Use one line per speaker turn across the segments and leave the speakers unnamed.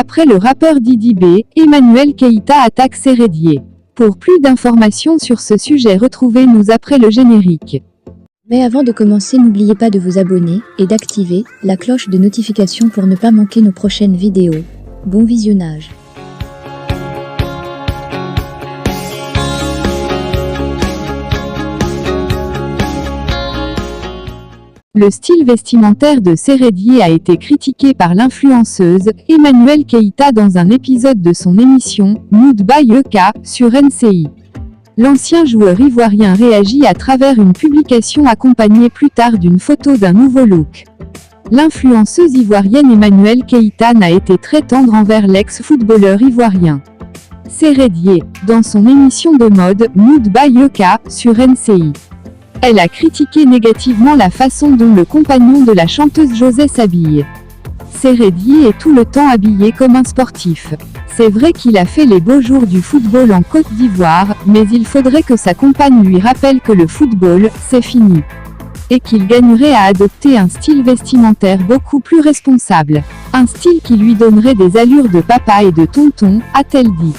Après le rappeur Didi B, Emmanuel Keïta attaque Sérédier. Pour plus d'informations sur ce sujet, retrouvez-nous après le générique.
Mais avant de commencer, n'oubliez pas de vous abonner et d'activer la cloche de notification pour ne pas manquer nos prochaines vidéos. Bon visionnage.
Le style vestimentaire de Sérédier a été critiqué par l'influenceuse Emmanuel Keïta dans un épisode de son émission Mood by EK sur NCI. L'ancien joueur ivoirien réagit à travers une publication accompagnée plus tard d'une photo d'un nouveau look. L'influenceuse ivoirienne Emmanuel Keïta n'a été très tendre envers l'ex-footballeur ivoirien. Sérédier, dans son émission de mode Mood by EK sur NCI. Elle a critiqué négativement la façon dont le compagnon de la chanteuse José s'habille. Sérédier est tout le temps habillé comme un sportif. C'est vrai qu'il a fait les beaux jours du football en Côte d'Ivoire, mais il faudrait que sa compagne lui rappelle que le football, c'est fini. Et qu'il gagnerait à adopter un style vestimentaire beaucoup plus responsable. Un style qui lui donnerait des allures de papa et de tonton, a-t-elle dit.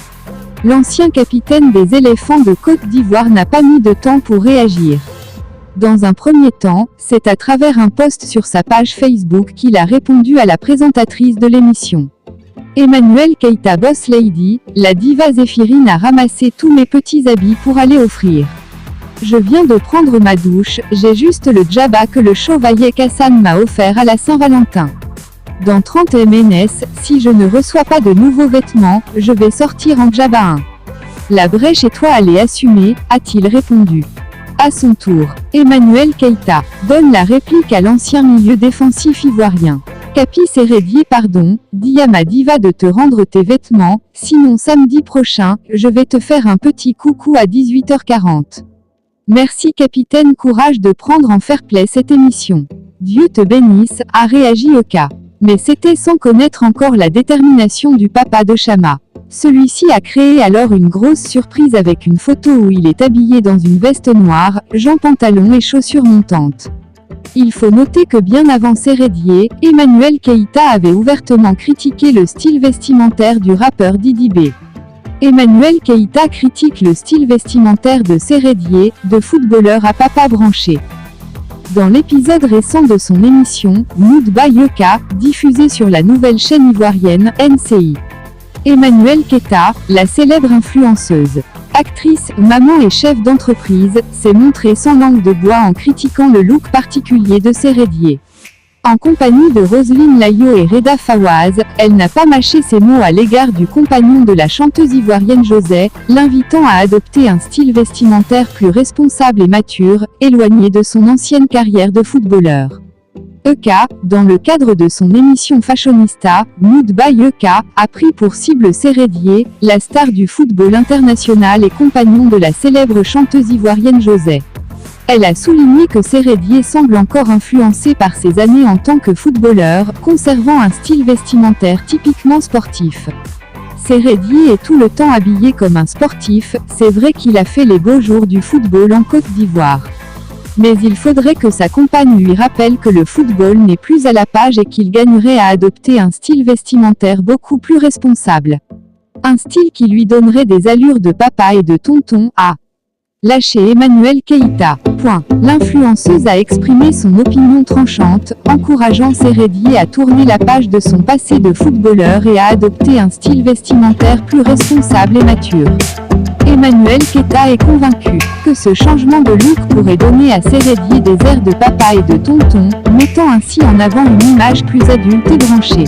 L'ancien capitaine des éléphants de Côte d'Ivoire n'a pas mis de temps pour réagir. Dans un premier temps, c'est à travers un post sur sa page Facebook qu'il a répondu à la présentatrice de l'émission. Emmanuel Keïta Boss Lady, la diva Zéphirine a ramassé tous mes petits habits pour aller offrir. Je viens de prendre ma douche, j'ai juste le djaba que le chevalier Kassan m'a offert à la Saint-Valentin. Dans 30 MNS, si je ne reçois pas de nouveaux vêtements, je vais sortir en djaba 1. La brèche et toi allez assumer, a-t-il répondu. À son tour, Emmanuel Keïta donne la réplique à l'ancien milieu défensif ivoirien. Capi Sérédier pardon, dis à ma diva de te rendre tes vêtements, sinon samedi prochain, je vais te faire un petit coucou à 18h40. Merci capitaine, courage de prendre en fair play cette émission. Dieu te bénisse, a réagi Eka. Mais c'était sans connaître encore la détermination du papa de Chama. Celui-ci a créé alors une grosse surprise avec une photo où il est habillé dans une veste noire, jean pantalon et chaussures montantes. Il faut noter que bien avant Sérédier, Emmanuel Keïta avait ouvertement critiqué le style vestimentaire du rappeur Didi B. Emmanuel Keïta critique le style vestimentaire de Sérédier, de footballeur à papa branché. Dans l'épisode récent de son émission Mood by EK, diffusée sur la nouvelle chaîne ivoirienne NCI. Emmanuel Keïta, la célèbre influenceuse, actrice, maman et chef d'entreprise, s'est montrée sans langue de bois en critiquant le look particulier de Sérédier. En compagnie de Roselyne Layo et Reda Fawaz, elle n'a pas mâché ses mots à l'égard du compagnon de la chanteuse ivoirienne José, l'invitant à adopter un style vestimentaire plus responsable et mature, éloigné de son ancienne carrière de footballeur. Eka, dans le cadre de son émission Fashionista, Mood by Eka, a pris pour cible Sérédier, la star du football international et compagnon de la célèbre chanteuse ivoirienne José. Elle a souligné que Sérédier semble encore influencé par ses années en tant que footballeur, conservant un style vestimentaire typiquement sportif. Sérédier est tout le temps habillé comme un sportif, c'est vrai qu'il a fait les beaux jours du football en Côte d'Ivoire. Mais il faudrait que sa compagne lui rappelle que le football n'est plus à la page et qu'il gagnerait à adopter un style vestimentaire beaucoup plus responsable. Un style qui lui donnerait des allures de papa et de tonton, a lâché Emmanuel Keïta. L'influenceuse a exprimé son opinion tranchante, encourageant Sérédier à tourner la page de son passé de footballeur et à adopter un style vestimentaire plus responsable et mature. Emmanuel Keïta est convaincu que ce changement de look pourrait donner à Sérédier des airs de papa et de tonton, mettant ainsi en avant une image plus adulte et branchée.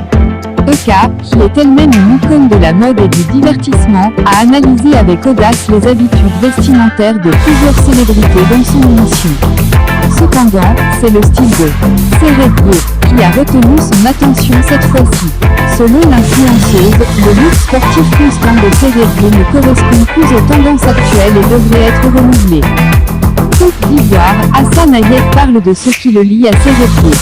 Eka, qui est elle-même une icône de la mode et du divertissement, a analysé avec audace les habitudes vestimentaires de plusieurs célébrités dans son émission. Cependant, c'est le style de Sérédier qui a retenu son attention cette fois-ci. Selon l'influenceuse, le look sportif constant de Sérédier ne correspond plus aux tendances actuelles et devrait être renouvelé. Côte d'Ivoire, Hassan Hayek parle de ce qui le lie à Sérédier.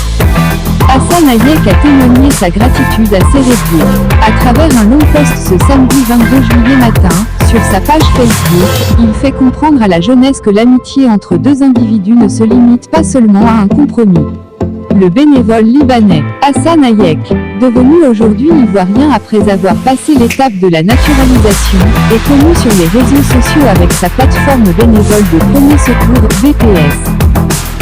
Hassan Hayek a témoigné sa gratitude à Sérédier. À travers un long post ce samedi 22 juillet matin, sur sa page Facebook, il fait comprendre à la jeunesse que l'amitié entre deux individus ne se limite pas seulement à un compromis. Le bénévole libanais, Hassan Hayek, devenu aujourd'hui ivoirien après avoir passé l'étape de la naturalisation, est connu sur les réseaux sociaux avec sa plateforme bénévole de premier secours, BPS.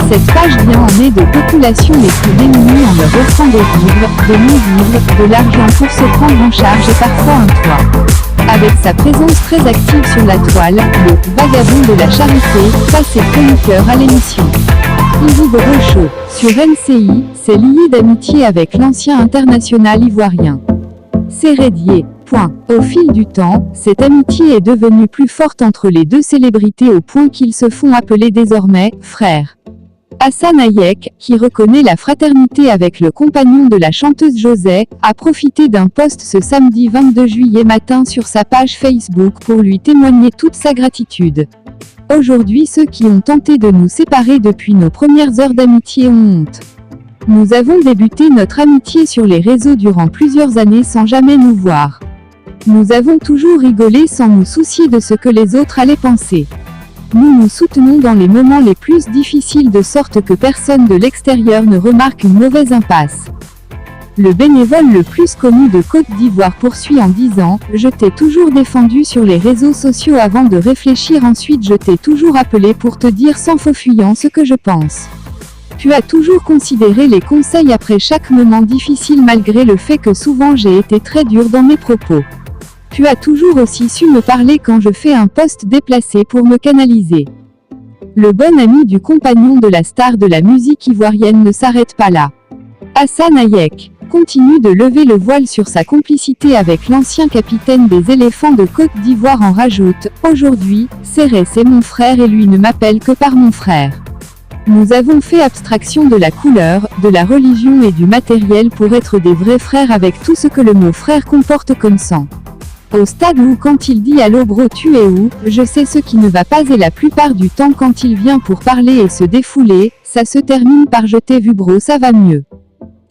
Cette page vient en aide aux populations les plus démunies en leur offrant des vivres, des non-vivres, de l'argent pour se prendre en charge et parfois un toit. Avec sa présence très active sur la toile, le « vagabond de la charité » passe ses chroniqueurs à l'émission. Yves Brochot, sur NCI, s'est lié d'amitié avec l'ancien international ivoirien Sérédier. Au fil du temps, cette amitié est devenue plus forte entre les deux célébrités au point qu'ils se font appeler désormais « frères ». Hassan Hayek, qui reconnaît la fraternité avec le compagnon de la chanteuse José, a profité d'un post ce samedi 22 juillet matin sur sa page Facebook pour lui témoigner toute sa gratitude. Aujourd'hui, ceux qui ont tenté de nous séparer depuis nos premières heures d'amitié ont honte. Nous avons débuté notre amitié sur les réseaux durant plusieurs années sans jamais nous voir. Nous avons toujours rigolé sans nous soucier de ce que les autres allaient penser. Nous nous soutenons dans les moments les plus difficiles de sorte que personne de l'extérieur ne remarque une mauvaise impasse. Le bénévole le plus connu de Côte d'Ivoire poursuit en disant « Je t'ai toujours défendu sur les réseaux sociaux avant de réfléchir, ensuite je t'ai toujours appelé pour te dire sans faux fuyant ce que je pense. Tu as toujours considéré les conseils après chaque moment difficile malgré le fait que souvent j'ai été très dur dans mes propos. Tu as toujours aussi su me parler quand je fais un post déplacé pour me canaliser. » Le bon ami du compagnon de la star de la musique ivoirienne ne s'arrête pas là. Hassan Hayek continue de lever le voile sur sa complicité avec l'ancien capitaine des éléphants de Côte d'Ivoire en rajoute « Aujourd'hui, Séré c'est mon frère et lui ne m'appelle que par mon frère. Nous avons fait abstraction de la couleur, de la religion et du matériel pour être des vrais frères avec tout ce que le mot frère comporte comme sang. » Au stade où quand il dit « Allô bro tu es où ?» je sais ce qui ne va pas et la plupart du temps quand il vient pour parler et se défouler, ça se termine par « Je t'ai vu bro ça va mieux. »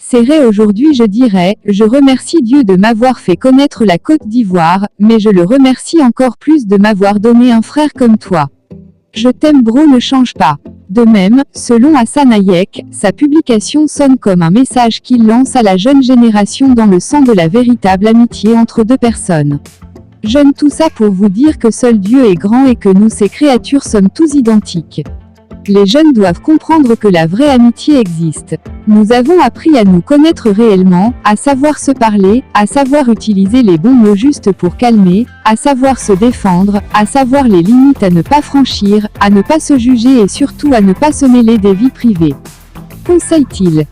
Séré aujourd'hui je dirais « Je remercie Dieu de m'avoir fait connaître la Côte d'Ivoire, mais je le remercie encore plus de m'avoir donné un frère comme toi. Je t'aime bro ne change pas. » De même, selon Hassan Hayek, sa publication sonne comme un message qu'il lance à la jeune génération dans le sens de la véritable amitié entre deux personnes. Jeune, tout ça pour vous dire que seul Dieu est grand et que nous ces créatures sommes tous identiques. Les jeunes doivent comprendre que la vraie amitié existe. Nous avons appris à nous connaître réellement, à savoir se parler, à savoir utiliser les bons mots justes pour calmer, à savoir se défendre, à savoir les limites à ne pas franchir, à ne pas se juger et surtout à ne pas se mêler des vies privées. Conseille-t-il.